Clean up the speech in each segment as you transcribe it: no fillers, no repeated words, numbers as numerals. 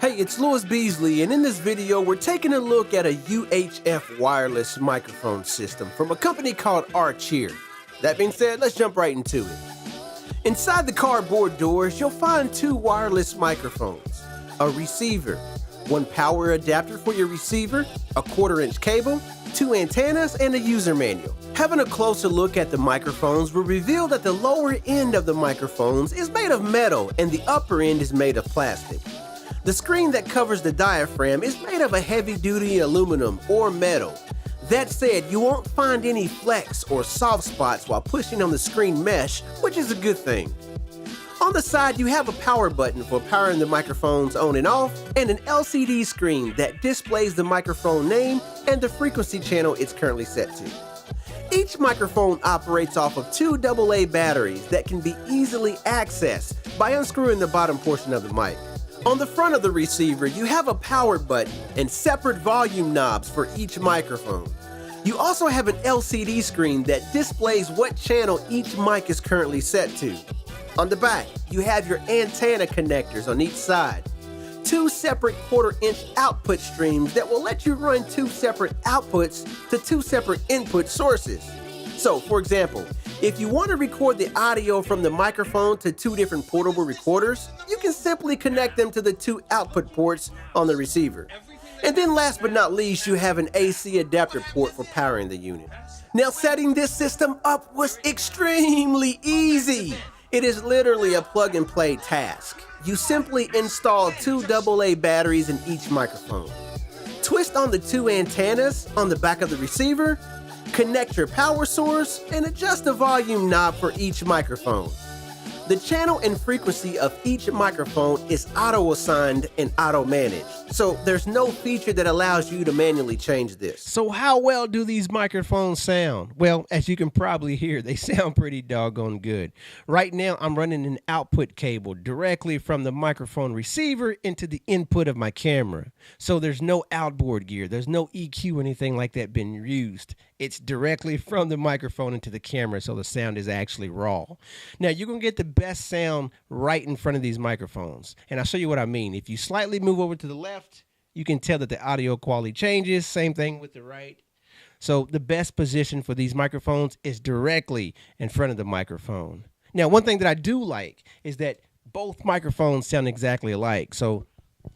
Hey, it's Beasley, and in this video, we're taking a look at a UHF wireless microphone system from a company called Archeer. That being said, let's jump right into it. Inside the cardboard doors, you'll find two wireless microphones, a receiver, one power adapter for your receiver, a 1/4-inch cable, two antennas, and a user manual. Having a closer look at the microphones will reveal that the lower end of the microphones is made of metal and the upper end is made of plastic. The screen that covers the diaphragm is made of a heavy-duty aluminum or metal. That said, you won't find any flex or soft spots while pushing on the screen mesh, which is a good thing. On the side, you have a power button for powering the microphones on and off, and an LCD screen that displays the microphone name and the frequency channel it's currently set to. Each microphone operates off of two AA batteries that can be easily accessed by unscrewing the bottom portion of the mic. On the front of the receiver, you have a power button and separate volume knobs for each microphone. You also have an LCD screen that displays what channel each mic is currently set to. On the back, you have your antenna connectors on each side, two separate 1/4-inch output streams that will let you run two separate outputs to two separate input sources. So, for example, if you want to record the audio from the microphone to two different portable recorders, you can simply connect them to the two output ports on the receiver. And then last but not least, you have an AC adapter port for powering the unit. Now, setting this system up was extremely easy. It is literally a plug-and-play task. You simply install two AA batteries in each microphone. Twist on the two antennas on the back of the receiver, connect your power source, and adjust the volume knob for each microphone. The channel and frequency of each microphone is auto-assigned and auto-managed, so there's no feature that allows you to manually change this. So how well do these microphones sound? Well, as you can probably hear, they sound pretty doggone good. Right now, I'm running an output cable directly from the microphone receiver into the input of my camera. So there's no outboard gear, there's no EQ or anything like that being used. It's directly from the microphone into the camera, so the sound is actually raw. Now, you're going to get the best sound right in front of these microphones. And I'll show you what I mean. If you slightly move over to the left, you can tell that the audio quality changes. Same thing with the right. So the best position for these microphones is directly in front of the microphone. Now, one thing that I do like is that both microphones sound exactly alike. So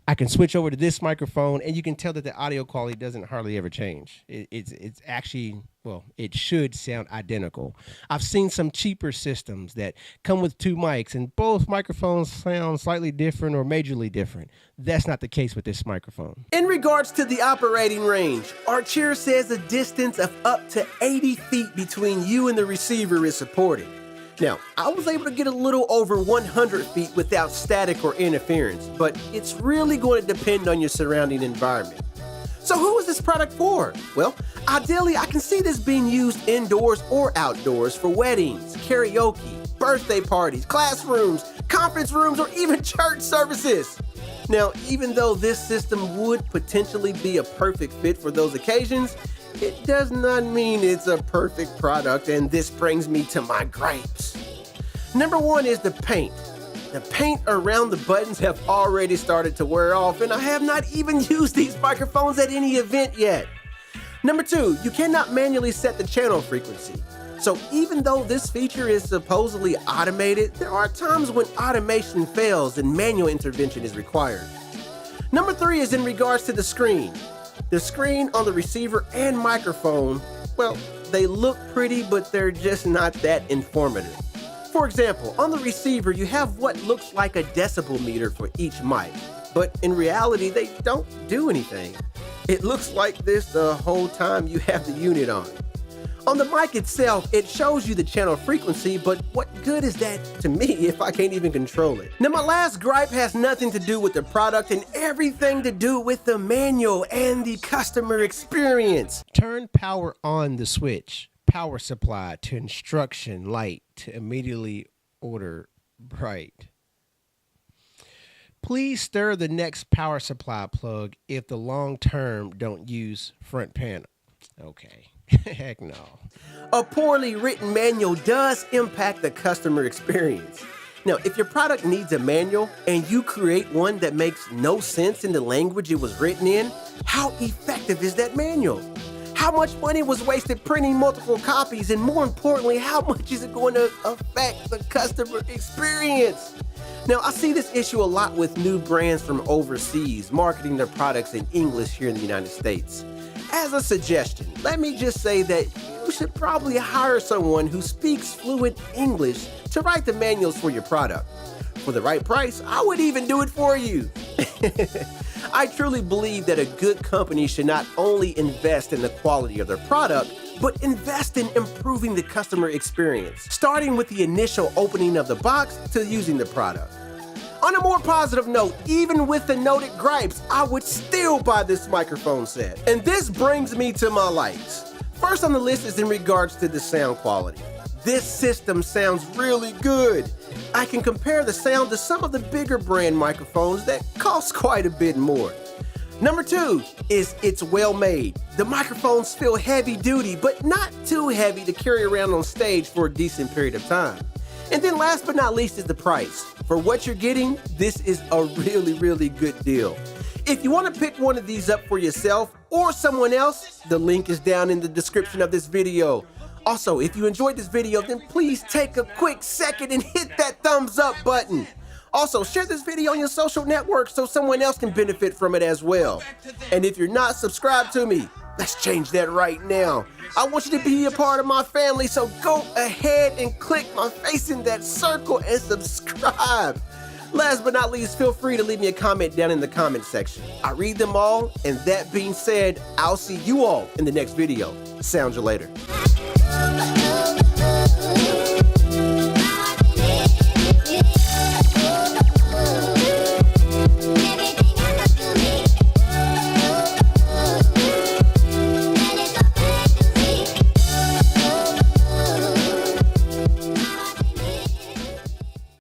I can switch over to this microphone, and you can tell that the audio quality doesn't hardly ever change. It's actually, well, it should sound identical. I've seen some cheaper systems that come with two mics, and both microphones sound slightly different or majorly different. That's not the case with this microphone. In regards to the operating range, Archeer says a distance of up to 80 feet between you and the receiver is supported. Now, I was able to get a little over 100 feet without static or interference, but it's really going to depend on your surrounding environment. So who is this product for? Well, ideally, I can see this being used indoors or outdoors for weddings, karaoke, birthday parties, classrooms, conference rooms, or even church services. Now, even though this system would potentially be a perfect fit for those occasions, it does not mean it's a perfect product, and this brings me to my gripes. Number one is the paint. The paint around the buttons have already started to wear off, and I have not even used these microphones at any event yet. Number two, you cannot manually set the channel frequency. So even though this feature is supposedly automated, there are times when automation fails and manual intervention is required. Number three is in regards to the screen. The screen on the receiver and microphone, well, they look pretty, but they're just not that informative. For example, on the receiver, you have what looks like a decibel meter for each mic, but in reality, they don't do anything. It looks like this the whole time you have the unit on. On the mic itself, it shows you the channel frequency, but what good is that to me if I can't even control it? Now, my last gripe has nothing to do with the product and everything to do with the manual and the customer experience. Turn power on the switch. Power supply to instruction light to immediately order bright. Please stir the next power supply plug if the long term don't use front panel. Okay. Heck no. A poorly written manual does impact the customer experience. Now, if your product needs a manual and you create one that makes no sense in the language it was written in, how effective is that manual? How much money was wasted printing multiple copies, and more importantly, how much is it going to affect the customer experience? Now, I see this issue a lot with new brands from overseas marketing their products in English here in the United States. As a suggestion, let me just say that you should probably hire someone who speaks fluent English to write the manuals for your product. For the right price, I would even do it for you. I truly believe that a good company should not only invest in the quality of their product, but invest in improving the customer experience, starting with the initial opening of the box to using the product. On a more positive note, even with the noted gripes, I would still buy this microphone set. And this brings me to my likes. First on the list is in regards to the sound quality. This system sounds really good. I can compare the sound to some of the bigger brand microphones that cost quite a bit more. Number 2 is it's well made. The microphones feel heavy duty, but not too heavy to carry around on stage for a decent period of time. And then last but not least is the price. For what you're getting, this is a really good deal. If you want to pick one of these up for yourself or someone else, the link is down in the description of this video. Also, if you enjoyed this video, then please take a quick second and hit that thumbs up button. Also, share this video on your social networks so someone else can benefit from it as well. And if you're not subscribed to me, let's change that right now. I want you to be a part of my family, so go ahead and click my face in that circle and subscribe. Last but not least, feel free to leave me a comment down in the comment section. I read them all, and that being said, I'll see you all in the next video. Sound you later.